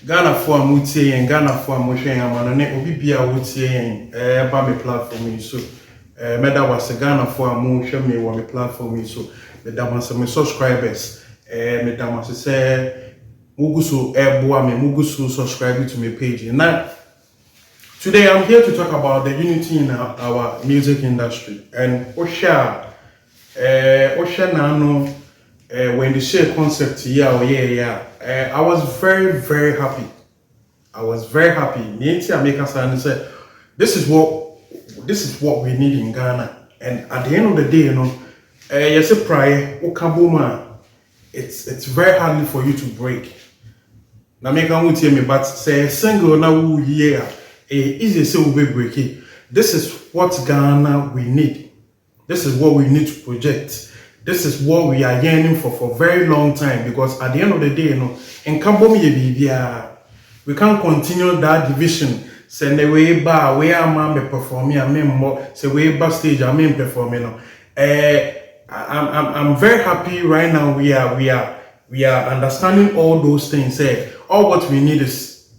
Ghana for Mutie and Ghana for Moshe Yaman, Obi Bia Wutie, by me platform. So, Meda was a Ghana for Moshe me on the platform. So, the Damas and my subscribers, Madam say, Mugusu, Boame, Mugusu, subscribe to my page. Now, today I'm here to talk about the unity in our music industry. And Osha Nano. When the Shay concept here, I was very, very happy. I was very happy. I make us and say, this is what we need in Ghana. And at the end of the day, you say prior, Okabuma, it's very hardly for you to break. Now make a tell me, but say single now here, easy say we break it. This is what Ghana we need. This is what we need to project. This is what we are yearning for a very long time, because at the end of the day, in Kambomi, we can't continue that division. Send the way bar where I'm performing, say way bar stage, I'm performing. I'm very happy right now. We are understanding all those things. All what we need is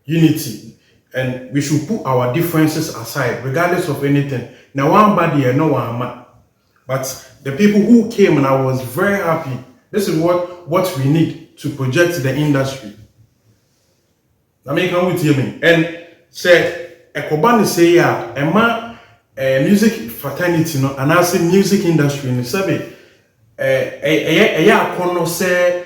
unity, and we should put our differences aside, regardless of anything. Now one body, no one. But the people who came, and I was very happy. This is what we need to project the industry. I mean, come with me and say, "Ekobani say ya, Emma, music fraternity no, and I say music industry in the survey. Kono say,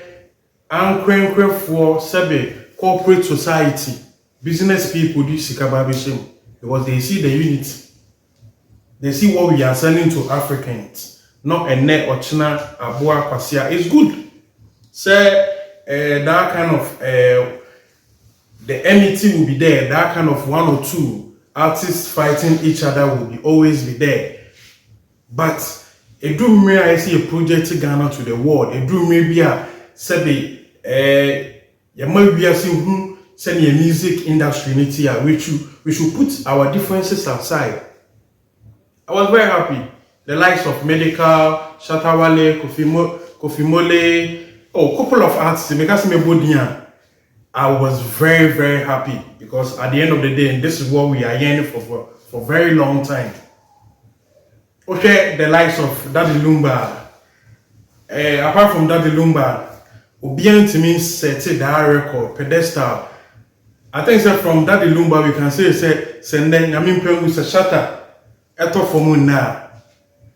ankren for survey corporate society, business people do sikababishim because they see the unity." They see what we are selling to Africans, not a net or China, Abua, Kwasia. It's good. Say that kind of the enmity will be there. That kind of one or two artists fighting each other will always be there. But a dream me I see a project Ghana to the world. A dream maybe a say you might be asking who send a music industry in here. We should put our differences aside. I was very happy. The likes of Medical, Shatawale, Kofi Mole, couple of artists, because I was very, very happy, because at the end of the day, this is what we are yearning for a very long time. Okay, the likes of Daddy Lumba. Apart from Daddy Lumba, Obian to me set that record, pedestal. I think that from Daddy Lumba we can say Senden Yamin Pengu se shatter. Eto for now.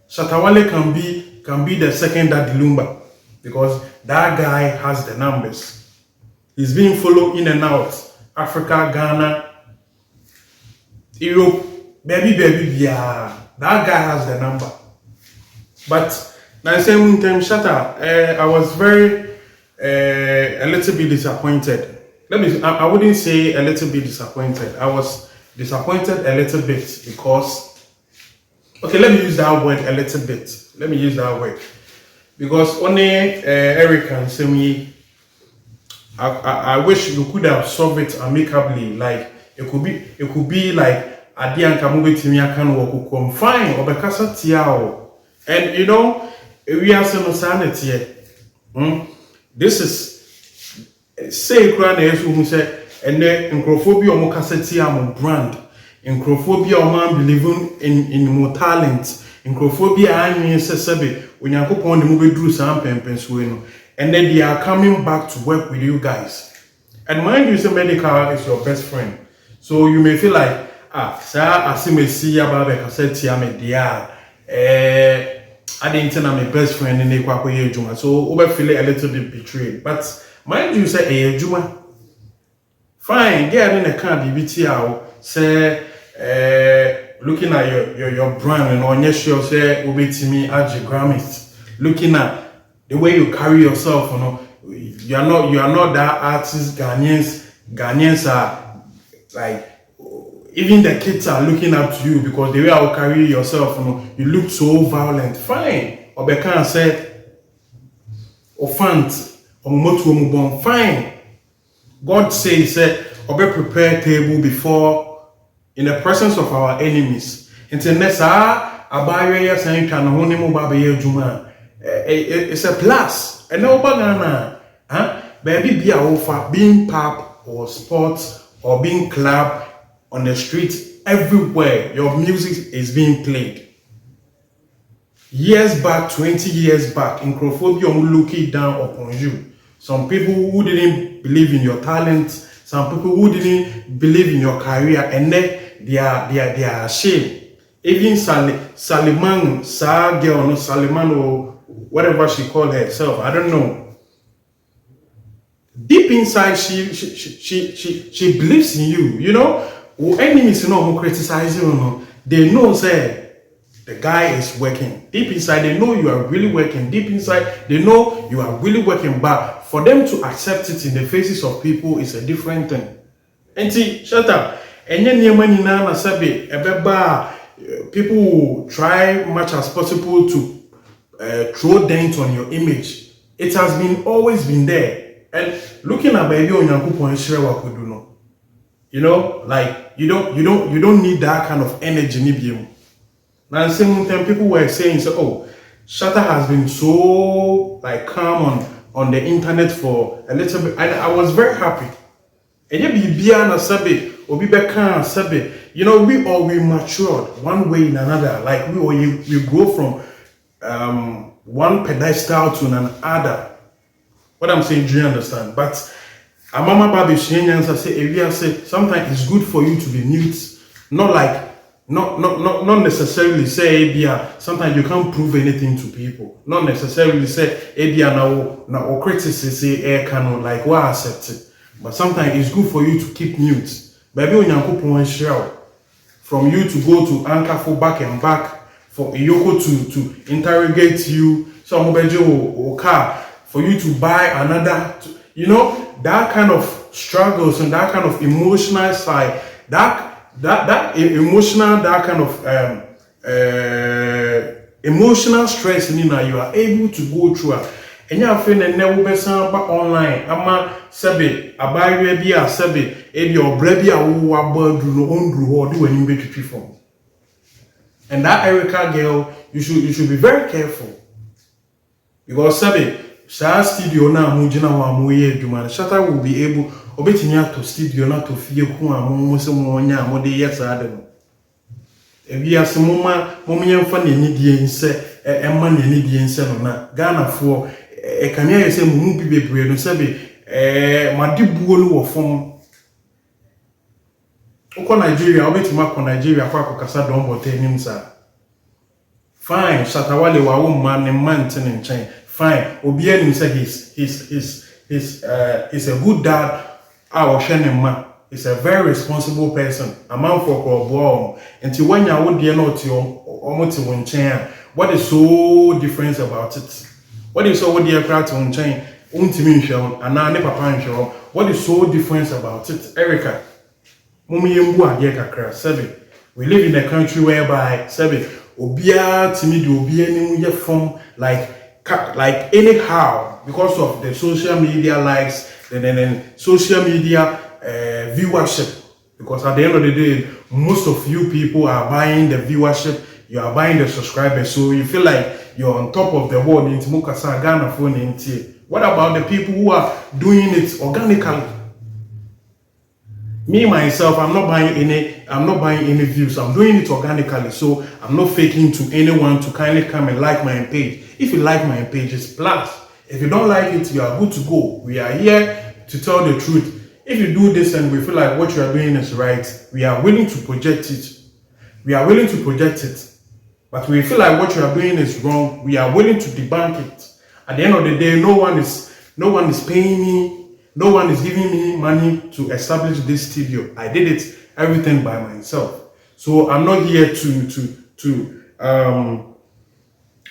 Shatawale can be the second Daddy Lumba, because that guy has the numbers. He's being followed in and out. Africa, Ghana, Europe, baby, yeah. That guy has the number. But now same time Shatter, I was very a little bit disappointed. I wouldn't say a little bit disappointed. I was disappointed a little bit because, okay, let me use that word a little bit. Let me use that word. Because only Eric can say me, I wish you could have solved it amicably. Like it could be like Adian Kamubi Timia can work come fine or Bekasa Tiao. And we are some sanity. This is say grand who say and then Nkrophobia or Mokasetiam brand. Nkrophobia or man believing in more talent. Nkrophobia I mean sebe when you go on the movie Drew Sam Pempensueno. And then they are coming back to work with you guys. And mind you, say Medical is your best friend. So you may feel like, sir, I see me see about the cassette media. I didn't tell my best friend in the Kwakoye Juma. So over feel a little bit betrayed. But mind you, say a Juma. Fine, get in a car, BBT, say looking at your brand and on your show, say Obi Timi Aji Grammys. Looking at the way you carry yourself, you are not that artist. Ghanaians are like, even the kids are looking up to you because the way you carry yourself, you look so violent. Fine. Or they can't say offense or motu fine. God says, Obe prepare table before in the presence of our enemies. Nessa abaya saying can only move juma. It's a plus. And no banana. Baby be a offer being pap or sports or being club on the street, everywhere your music is being played. Years back, 20 years back, in Crawfordia, looking down upon you. Some people who didn't believe in your talent, some people who didn't believe in your career, and then they are ashamed. Even Saliman, girl, no Saliman, or whatever she called herself, I don't know. Deep inside, she believes in you. You know, enemies, who criticize you, they know, say, the guy is working. Deep inside, they know you are really working. Deep inside, they know you are really working. But for them to accept it in the faces of people is a different thing. And see, shut up. And then people will try much as possible to throw dent on your image. It has always been there. And looking at baby on Yankupon, you know, like you don't need that kind of energy in you. Now, same time, people were saying, so, oh, Shatta has been so like calm on the internet for a little bit. And I was very happy. And you know, we matured one way and another. Like we go from one pedestal to another. What I'm saying, do you understand? But Mama Babi say sometimes it's good for you to be mute, not necessarily say sometimes you can't prove anything to people. Not necessarily say now criticism say cannot like what accept it. But sometimes it's good for you to keep mute. Baby on from you to go to anchor for back and back, for Iyoko to interrogate you, some or car, for you to buy another, you know, that kind of struggles and that kind of emotional side, that emotional, that kind of emotional stress, you are able to go through it. And you are feeling never be online. Ama sebe abaye bi a sebe ebi obrebi a wo abadu no ondru ho do when you make it form. And that Erica girl, you should be very careful. Because sebe sha studio na mu gina ho amoye aduma. Shatta will be able obetimi to studio na to fie ku amu se mo nya amode yes ade no. Ebi asomoma momyemfa na nidie nse emma na nidie nse no na Ghana for can you say mu bi bebre no sebe madibuo no wo fom uko Nigeria obetima ko Nigeria kwa akokasa don bote nim sa fine Shatta Wale wa wo man ne man tin nchen fine obi anim say he's a good dad our shenema is a very responsible person a man for ko until when ya wo de na oti omote wo nchen what is so different about it? What is so what the aircraft on chain? What is so different about it, Erica? We live in a country whereby obia timid obia from like anyhow because of the social media likes then social media viewership. Because at the end of the day, most of you people are buying the viewership, you are buying the subscribers, so you feel like you're on top of the world. What about the people who are doing it organically? Me myself, I'm not buying any views. I'm doing it organically, so I'm not faking to anyone to kindly come and like my page. If you like my page, it's plus. If you don't like it, you are good to go. We are here to tell the truth. If you do this and we feel like what you are doing is right, we are willing to project it. We are willing to project it. But we feel like what you are doing is wrong, we are willing to debunk it. At the end of the day, no one is paying me, no one is giving me money to establish this studio. I did it everything by myself. So I'm not here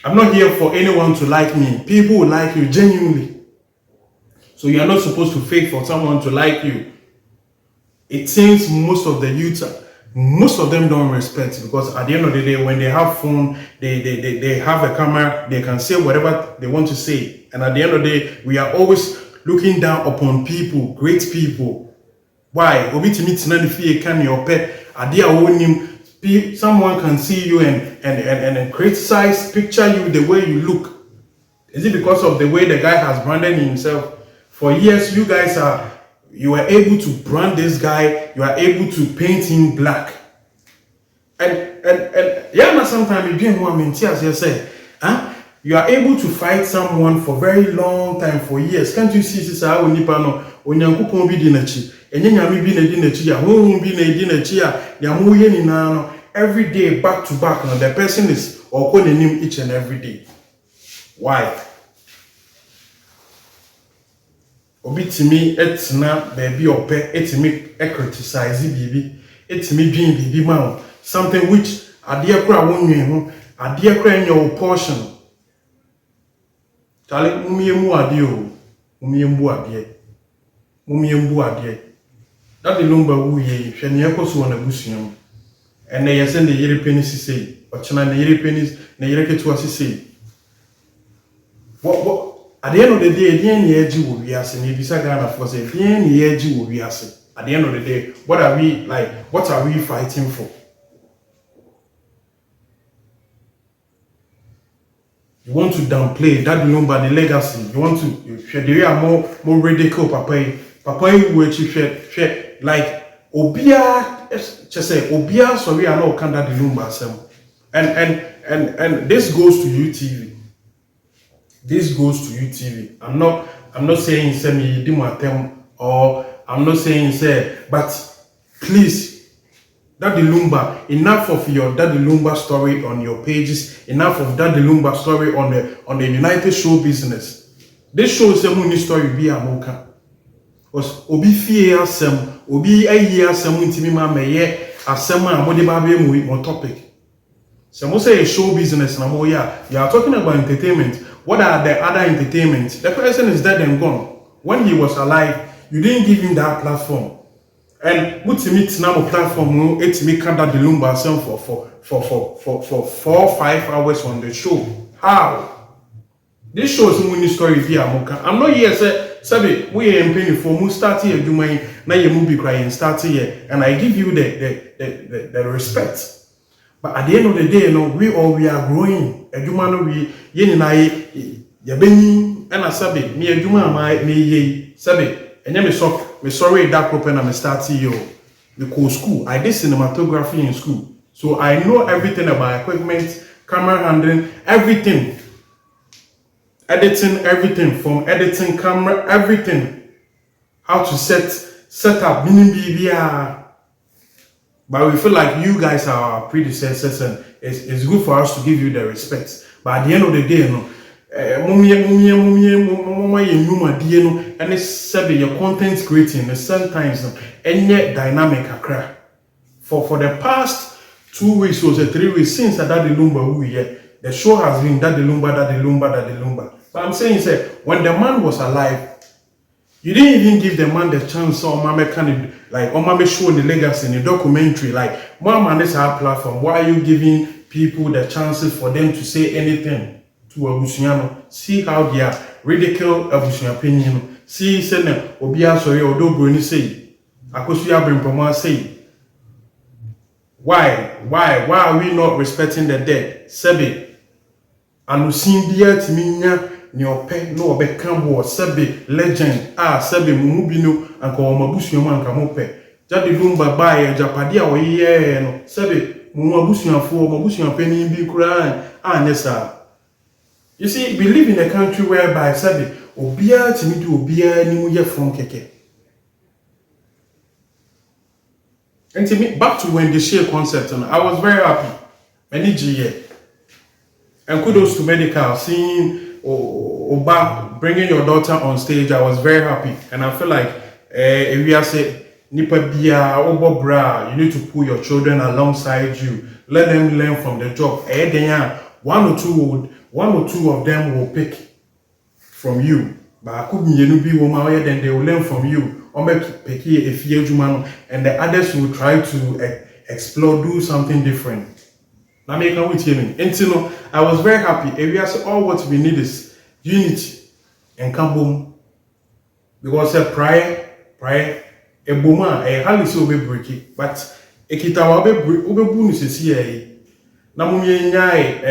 I'm not here for anyone to like me. People will like you genuinely. So you are not supposed to fake for someone to like you. It seems most of the youth, most of them don't respect, because at the end of the day, when they have phone, they have a camera, they can say whatever they want to say. And at the end of the day, we are always looking down upon people, great people. Why? Someone can see you and criticize, picture you the way you look. Is it because of the way the guy has branded himself? For years, you guys are You are able to brand this guy. You are able to paint him black. And yeah, sometimes you do one minute as you say, huh? You are able to fight someone for very long time, for years. Can't you see this? I will nipa no. Onyankupo bi di nachi. Enye nyame bi na di nachi ya. Honhom bi na di nachi ya. Yamuye ni na no. Every day, back to back, no, the person is or calling him each and every day. Why? Obi timi etna baby ope etimi criticize bibi etimi dream bibi man something which adie kra wonwen ho adie kra nya o portion tale mumiemu adie o mumiembu adie that the lumba wu ye hwe ne ekoso na busuam ene yese ne yere penisi sei ochena ne yere penis ne yere ketu asisi what at the end of the day, the end year will be as and if you for say the end year will be as at the end of the day, what are we like? What are we fighting for? You want to downplay that lumber the legacy. You want to they are more radical, Papa you will share like Obia just say Obia sorry I know can't that the lumber and this goes to UTV. This goes to UTV. I'm not saying say me do my term or I'm not saying say, but please, Daddy Lumba, enough of your Daddy Lumba story on your pages, enough of Daddy Lumba story on the United Show business. This shows the money story be a moka. Was obi fie asem, obi ayi asem ntimi ma meye asem a mode ba be mu topic. Some say a show business na mo ya. You are talking about entertainment. What are the other entertainments? The person is dead and gone. When he was alive, you didn't give him that platform. And what's meet now platform? It's me Kanda the Lumba for 4 or 5 hours on the show. How? This shows money story via Moka. I'm not here say Sabi we are paying for mu start here do my na your movie crying start here and I give you the respect. But at the end of the day, we are growing. Eduma no we ye ni na ye beni and asabe me eduma ma me ye sabe enye me sorry that open and me start here me go school. I did cinematography in school. So I know everything about equipment, camera handling, everything. Editing everything from editing camera everything. How to set up meaning BBR. But we feel like you guys are our predecessors and it's good for us to give you the respect. But at the end of the day, and it's your content creating sometimes any dynamic akra. For the past 2 weeks or 3 weeks since that the Lumba the show has been that the Lumba. But I'm saying when the man was alive, you didn't even give the man the chance or mama kind of like or mama show the legacy in the documentary. Like mama this our platform. Why are you giving people the chances for them to say anything to Abusiano? See how they are ridicule Abusian opinion. See send Obia sorry or do Bruni say. Akosuya bring Poma say. Why are we not respecting the dead? Sebi and Simbia Timinia. Ni ope no obekam wo sebe legend sebe mumubino anka omabusuam anka mope jadi lumba bae japade a oyeye no sebe mumabusuafo omabusuam pani bi kura nesa. You see, we live in a country whereby sebe obia timi do obia ni mu ye from keke. And to me, back to when the Shay concept, I was very happy. Many G and kudos to Medical seeing Oba bringing your daughter on stage. I was very happy, and I feel like if we are say nipa bia obo bra, you need to put your children alongside you. Let them learn from the job. One or two of them will pick from you. But I could be woman, then they will learn from you. And the others will try to explore, do something different. Now make with him. And you know, I was very happy. Area say all what we need is unity and come because prior a boma a hali so be break it, but a kita wa be bonus is here. Na mumye nyai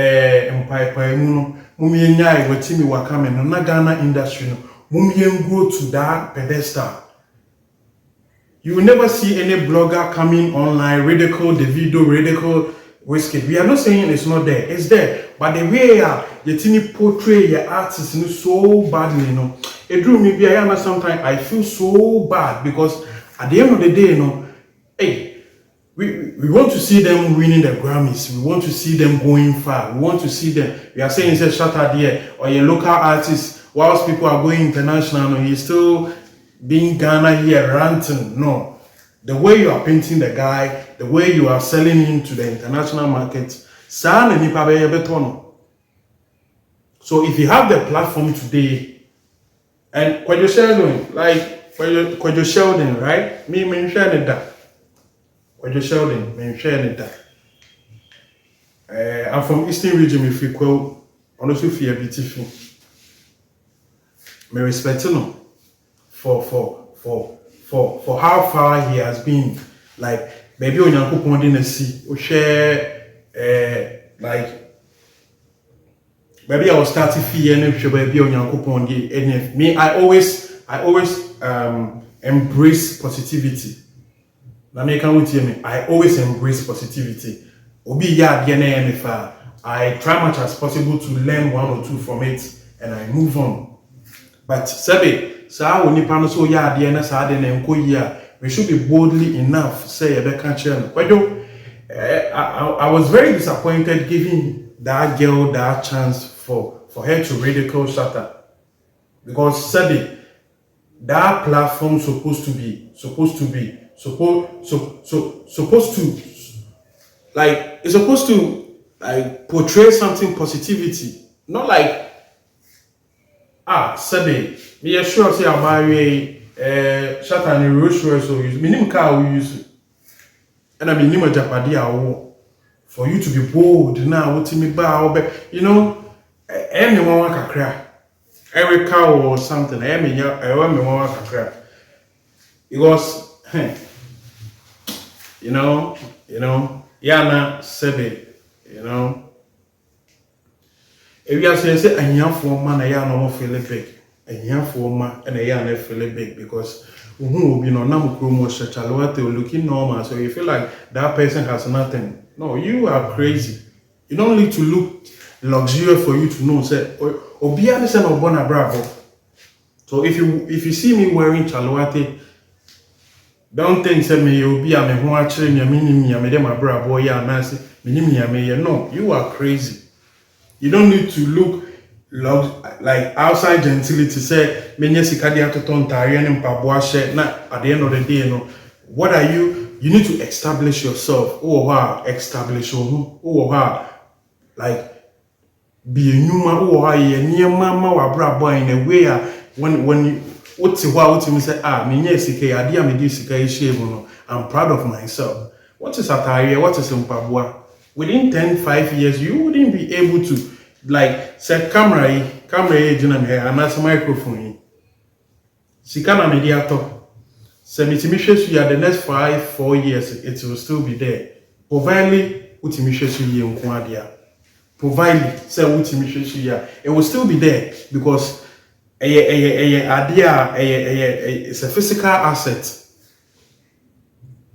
empire muno mumye nyai watimi wakame na Ghana industry no mumye grow to that pedestal. You will never see any blogger coming online, ridicule the video, ridicule Whiskey. We are not saying it's not there, it's there. But the way you tini portray your artists so badly, it drew me be sometimes I feel so bad because at the end of the day, hey, we want to see them winning the Grammys. We want to see them going far. We want to see them. We are saying it's shut out there or your local artist, whilst people are going international, he's still being Ghana here ranting. No. The way you are painting the guy, the way you are selling him to the international market, so if you have the platform today, and Kwadwo Sheldon, like Kwadwo Sheldon, right? Me sharing that. Kwadwo Sheldon, me sharing that. I'm from Eastern region, if you quote, honestly, fear beautiful. Me respect him for how far he has been. Like maybe on Yankopon didn't see or share like maybe I was starting fear and maybe on Yankopon and me I always embrace positivity. Now me can hear me. I always embrace positivity. Obi ya DNA I try much as possible to learn one or two from it and I move on. But Sabe so we should be boldly enough say I was very disappointed giving that girl that chance for her to ridicule Shatta because said that platform supposed to like portray something positivity, not like Sabe, me sure say I buy Shatta and Rolls Royce so use minimum car we use and I mean minimum Japadi for you to be bold now what me bow anyone kakra every cow or something I mean one kakra because yana Sabe if you are saying a young for man, I am no feel big. A young for man and a young feel big because who be no nam chromo chaloate looking normal. So you feel like that person has nothing. No, you are crazy. You don't need to look luxurious for you to know. Say, Obia is an Obona Bravo. So if you see me wearing chaloate, don't think say me you be a me who actually me minimum me dem bravo ya nancy minimum me no, you are crazy. You don't need to look like outside gentility. Say, menye sikadia to ton tarian and pabuashe. Na at the end of the day, what are you? You need to establish yourself. Establish like be a new man. Near mama or brabo in a way when you what you say menye sika adia me di sika ishebo. I'm proud of myself. What is atari? What is mpabua? Within 5 years, you wouldn't be able to, like, say, camera, and that's a microphone. Sikana mediator. Say, you are the next 4 years, it will still be there. Providely, providely, say, it will still be there because it's a physical asset.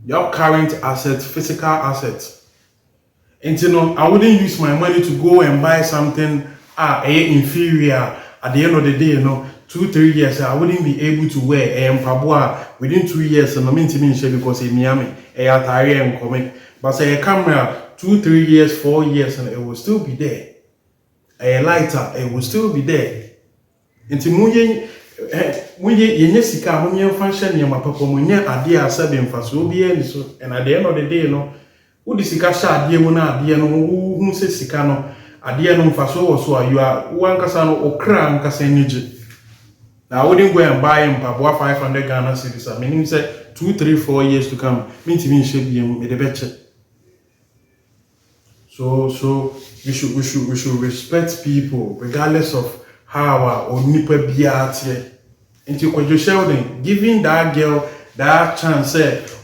Your current asset, physical asset. And I wouldn't use my money to go and buy something inferior at the end of the day, 2-3 years, I wouldn't be able to wear Pabua within 2 years and I'm because in Miami, and comment. But say a camera 2-3 years, 4 years, and it will still be there. A lighter, it will still be there. Into Muye function near my papa, idea 7 for so be and at the end of the day, who the sika sha adie mu na adie no who se sika no adie no mfaso so you are one kasa no okra nkasa nige na wouldn't go and buy mpaboa 500 Ghana cedis I mean say 2-3-4 years to come mean me shebie me the beche so we should respect people regardless of how or nipa bia tie into Kwadwo Sheldon giving that girl that chance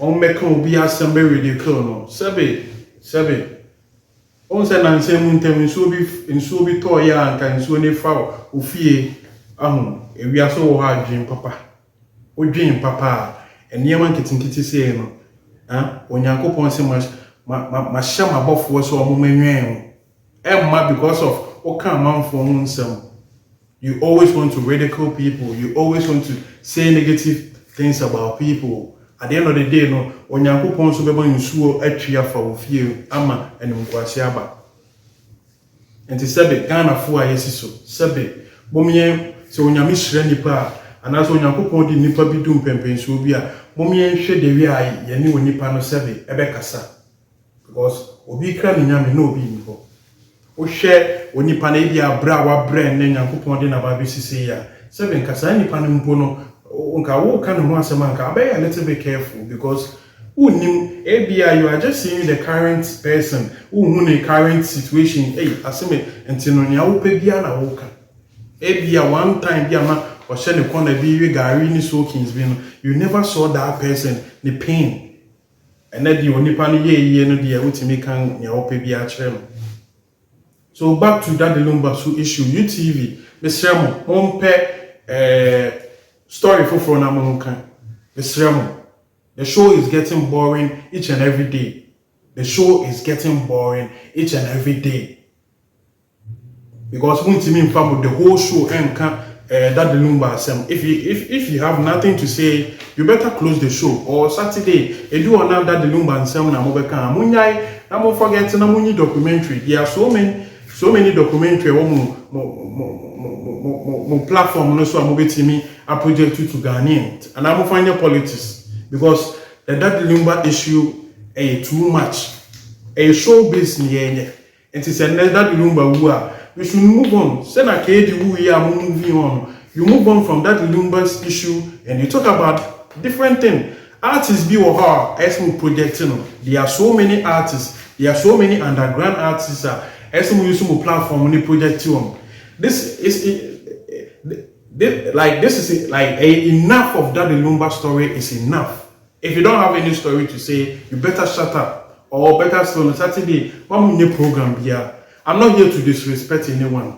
on make be assembly ridicule no sebe on say na nsem ntem nso bi to ya anka nso ne fa ofie ewia so wo ha dwen papa odwen papa and Yaman Kitty say, no, when Yankopon say much, my sham above was so moment, Emma because of what come man for some. You always want to ridicule people. You always want to say negative things about people. At the end of the day, no, when you are going to be able to sue a tree for you, ama and Mwasiaba. And to say, Ghana for a yeso, Sabe, Bomien, so when you miss Renipa, and as when you are going to Nipa be doing Pempen, so be a Bomien shed the way I, Yanu Nipa no Sabe, Ebekasa. Because Obi Kran Yami no be. O share onipa na bia bra wa brand na Nyankopon de na ba bi sisi ya seven kasa nipa no mpo no nka wo ka no ho asema nka be a little bit careful because unim bia you are just seeing the current person who the current situation aseme ntino nya wo pe bia na wo ka bia one time bia ma o share ne corner bi wi gari ni soakings bi no you never saw that person the pain and then the onipa no ye no dia wotimi kan nya wo pe bia kire no. So back to that Lumba issue, UTV, Mr. Remo, Mompe story for Namonka. Mr. Remo, the show is getting boring each and every day. The show is getting boring each and every day. Because when to me with the whole show and that Lumba if you have nothing to say, you better close the show. Or Saturday, if you are not that Lumba and Sam Namobeka, Munyai, I'm not forgetting a Muni documentary. There are so many documentary mo platform no so amobetimi a project to Ghanaian and I'm find politics because that Lumba issue too much show based ni and it's that Lumba we should move on say na ke di wu ya moving on you move on from that Lumba's issue and you talk about different thing artists be or how as projecting there are so many artists there are so many underground artists as we use some platform on project to this is enough of that Lumba story is enough. If you don't have any story to say, you better shut up or better stay on Saturday. One new program here. I'm not here to disrespect anyone.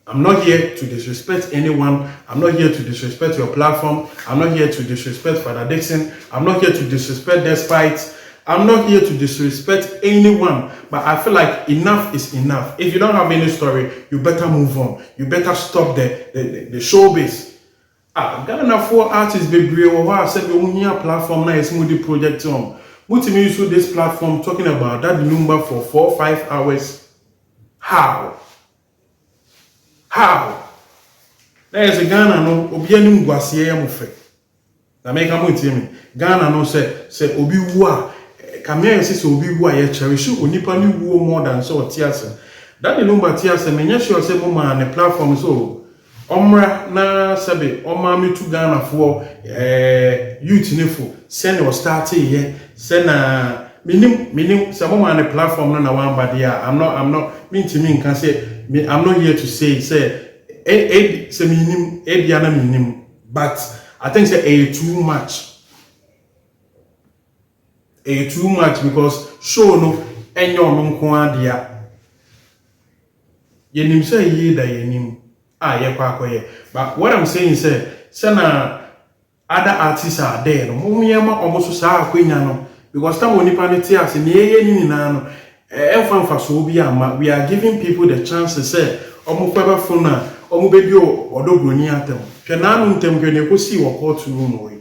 I'm not here to disrespect anyone. I'm not here to disrespect your platform. I'm not here to disrespect Father Dixon. I'm not here to disrespect Despite. I'm not here to disrespect anyone, but I feel like enough is enough. If you don't have any story, you better move on. You better stop the showbiz. Ghana for artists be brave or I said the platform now is the project on. What me use this platform talking about that number for 4 or 5 hours? How? There is a Ghana no obianim gwasiye ya mufe. Na make am tell Ghana no say obi wa Kamea says obi wu a cherish onipa ni wu more than so tiasa. That the Lumba tiasa menya sure say mo man the platform so omra na sabe oma mi to Ghana for youth nefo send or start here send na minim say mo man the platform na one body I'm not mean to me can say I'm not here to say say minim biana minim but I think say too much. Too much because show no enyo no nko adia yenim say ye da yenim ye kwa akoye but what I'm saying say na other artists are there no mo yema omoso sa akwenya no because time onipa ne tia se ne ye ni na no emfa so bi ama we are giving people the chance to say omo kwaba phone na omo be bi odobroni atem hwe na no ntem hwe ne kosi wo court room we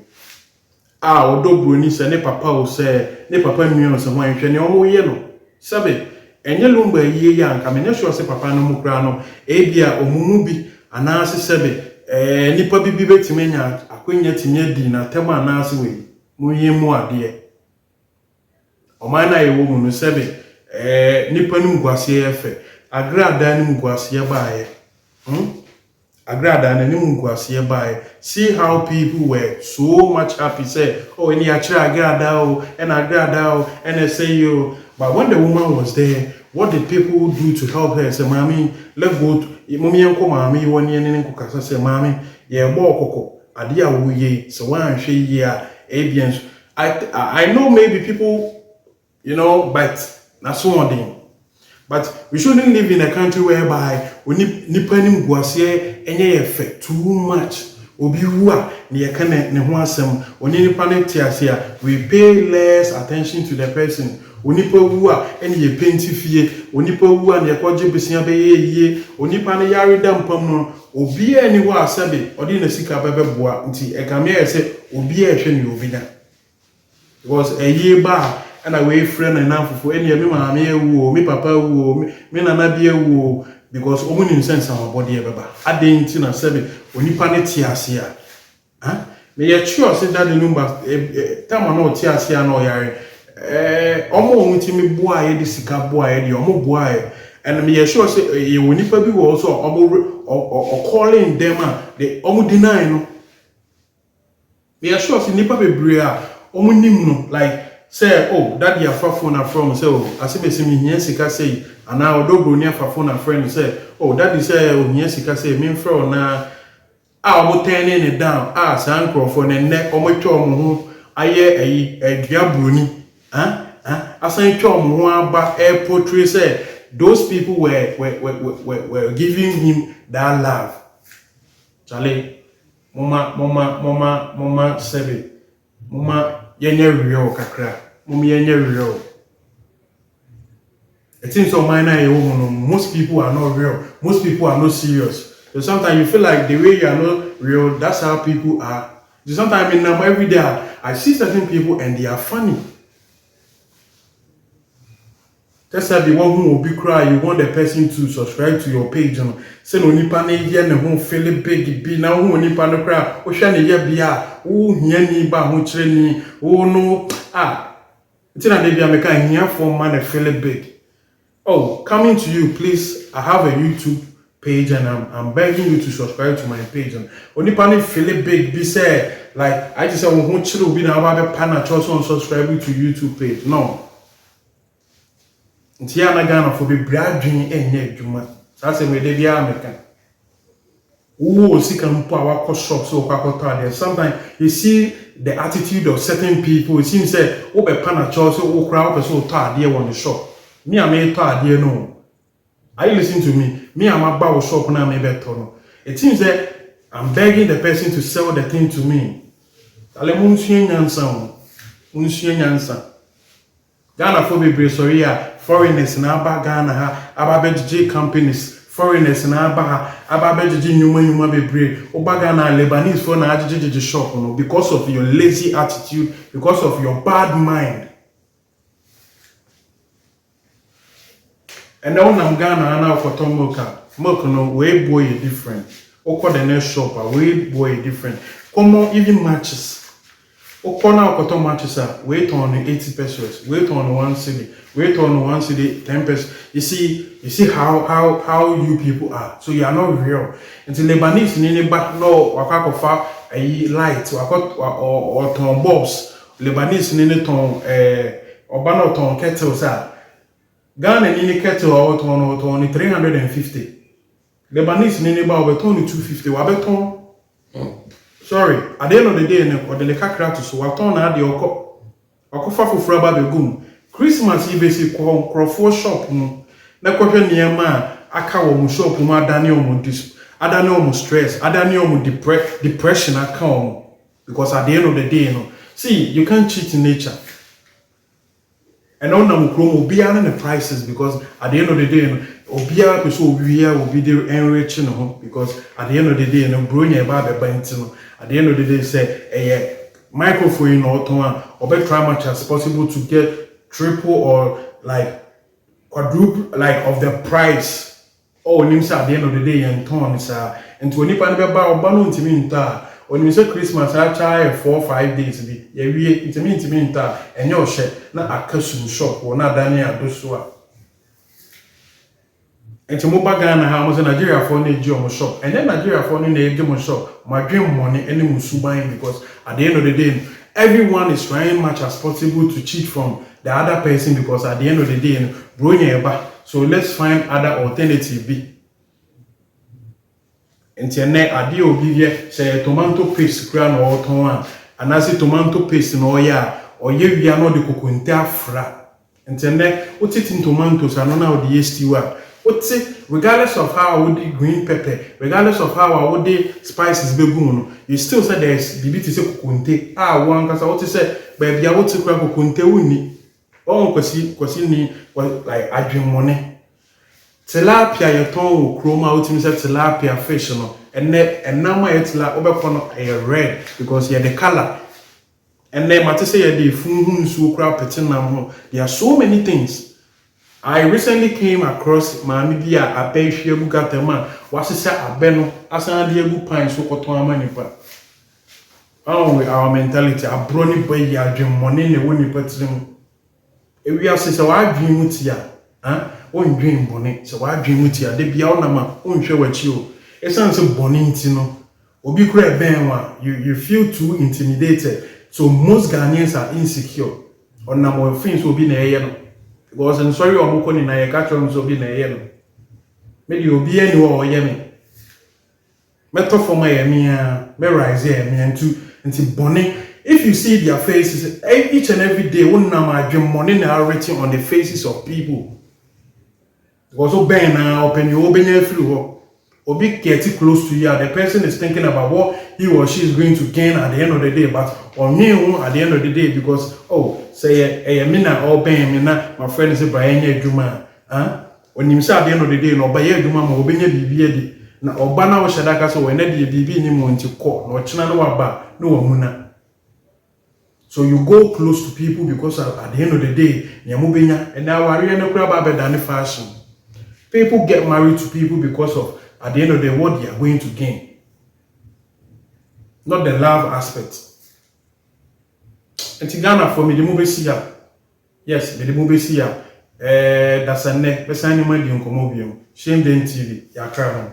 odobroni se ne papa o se ne papa nwi se hwan hwe ne omo ye no sabe enye Lumba ye ya nka menye sure se papa no mu kra no bia omumu bi anase sabe nipa bibi betimenya akwenya timye di na tem anase we mu ye mu ade o na ye wo mu no sabe nipa no ngwase efe agrada no ngwase baaye agrada na ni ngwase baaye. See how people were so much happy say oh any actually agrada o and agrada o and they say you but when the woman was there what did people do to help her say mami let's go mommy enko mami woni ene nko kasa say mami ye bo okoko ade a wo ye so wan hwe ye a ebiens I know maybe people but na so on. But we shouldn't live in a country whereby we nipa nim guase enye effect too much obi wu a ne ye ka ne ho asem oni nipa ne tiase a we pay less attention to the person onipa wu a ene ye penti fie onipa wu a ne ye koje besia be yie onipa ne yare da mpam no obi ani ho asabe odi na sika bebeboa nti e ka me ye obi a hwe ne obi na because eye ba and away friend and now for any me mama ewu me papa ewu me nana bi ewu because omu ni sense our body ebeba adenti na sebe onipa ne tiase a me ye sure say that the number time na tiase a na oyare omo ti me boa ye de sika boa ye de omo boa ye and me ye sure say ye onipa bi wo so omo calling them the omo deny no me ye sure say nipa bebre a omo nim no like say oh that your phone from say oh asebe me here sika say and now odobro ni phone friend say oh that is say oh here sika say me friend na omo turning it down san crofo ne ne omo twa omo ho aye edua broni asan twa omo ho aba portray say those people were giving him that love chale mama sebe mama yenye real kakra mummy yenye real. It seems so minor most people are not real, most people are not serious. So sometimes you feel like the way you are not real, that's how people are. So sometimes in every day I see certain people and they are funny. That's why the one who will be cry, you want the person to subscribe to your page and say no nipa na ye ne ho feel big be na ho nipa no cry o hwe na ye bia o hia ni ba ho kire ni o no it's na dey bia me kan hia for man feel big. Oh, coming to you, please, I have a YouTube page and I'm begging you to subscribe to my page and onipa na feel big be say like I just say ho kire obi na ba be pana cho so subscribe to YouTube page. No. Nti ya na Ghana for be bradwin enye adwuma sa se me de bia America wo sika mpo awakọ shop so kwakọta there sometimes you see the attitude of certain people it seems say wo be pana cho so wo kra wo person to ade won the shop me am to ade no are you listening to me am agba wo shop na me beto no it seems that I'm begging the person to sell the thing to me ale mun suen nyansa Ghana for be sorry foreigners na aba Ghana ha aba BG companies foreigners na aba ha aba BG nyuma bebre oba Ghana Lebanese for na ajiji shop no because of your lazy attitude because of your bad mind and now I'm Ghana na for milk no way boy different oko the next shop way boy different common even matches Okona okoto matches wait on 80 pesos, wait on 1 cedi, wait on 1 cedi 10 pesos. You see how you people are. So you are not real. Until Lebanese nini back no wakakofa a light or ton bulbs. Lebanese nini ton obano ton kettle sa. Ghana nini kettle or ton 350. Lebanese nini ba obeton 250 wabeton. Sorry, at the end of the day, or the kakra to so what on the okofa for fraba begum. Christmas he basic crofo shop na kwhwe near man aka wo mu shop mu adane omo stress, adane omo depression aka omo because at the end of the day see you can't cheat in nature. And on na mukrom obiara the prices because at the end of the day obiara person obiara will be there enriching because at the end of the day bronya ba be banti at the end of the day say microphone or try much as possible to get triple or like quadruple like of the price. Oh, nimsa at the end of the day and ton is and to any pan be ba no ntimi nta when you say Christmas I try 4 or 5 days be ye wie ntimi nta enye o hye na akasun shop or na dane adoso and to mobile Ghana how was Nigeria for the shop and then Nigeria for the shop my dream money any musubain because at the end of the day everyone is trying much as possible to cheat from the other person because at the end of the day so let's find other alternative be and ade obi here say tomato paste crown or ton and as tomato paste no ya or ye we are not the kokunta fra and what eating tomatoes are not now the stew regardless of how I would the green pepper, regardless of how I would the spices be good, you still say there's bibi to say kukunte. One cause I want to say, baby, I want to crack kukunte uni. Oh, kwasi ni like adwin money. Tilapia your tongue chroma out himself tilapia fish no. And now my tila obekono a red because you the color. And then mate say the funhun so crap petinam. There are so many things. I recently came across Mami Bia Abe Shegu Gatema, was a abeno, as an Diego Pine so cotomanipa. Oh, our mentality, a brony boy, ya dream money, and when you put them. If we are so I dream with ya, one dream bonnet, so I dream with ya, they be all nama, won't show what you. It sounds so bonintino. Obi Kure Benwa, you feel too intimidated, so most Ghanaians are insecure. On number of things will be near. Because I'm sorry, I'm going to catch on so be na yen. Maybe you'll be anywhere yemi. Metal for my me rise here, me and bonnet. If you see their faces, each and every day, one number dream money now written on the faces of people. Because open now, open you open your flu. Or be getting close to you, the person is thinking about what he or she is going to gain at the end of the day, but on you at the end of the day, because say a mina or ben mina, my friend is Brian Juma, when you say at the end of the day, no by Juma or Benya BB, now Obana or Shadaka, so when they BB anymore to court, no Chinaba, no Muna. So you go close to people because at the end of the day, Yamubina, and now I really crab than the fashion. People get married to people because of at the end of the day, what they are going to gain. Not the love aspect. And Ghana for me, the movie see ya. Yes, the movie see ya. That's a neck. Best animal, the Uncomobium. Shame then TV. Ya travel.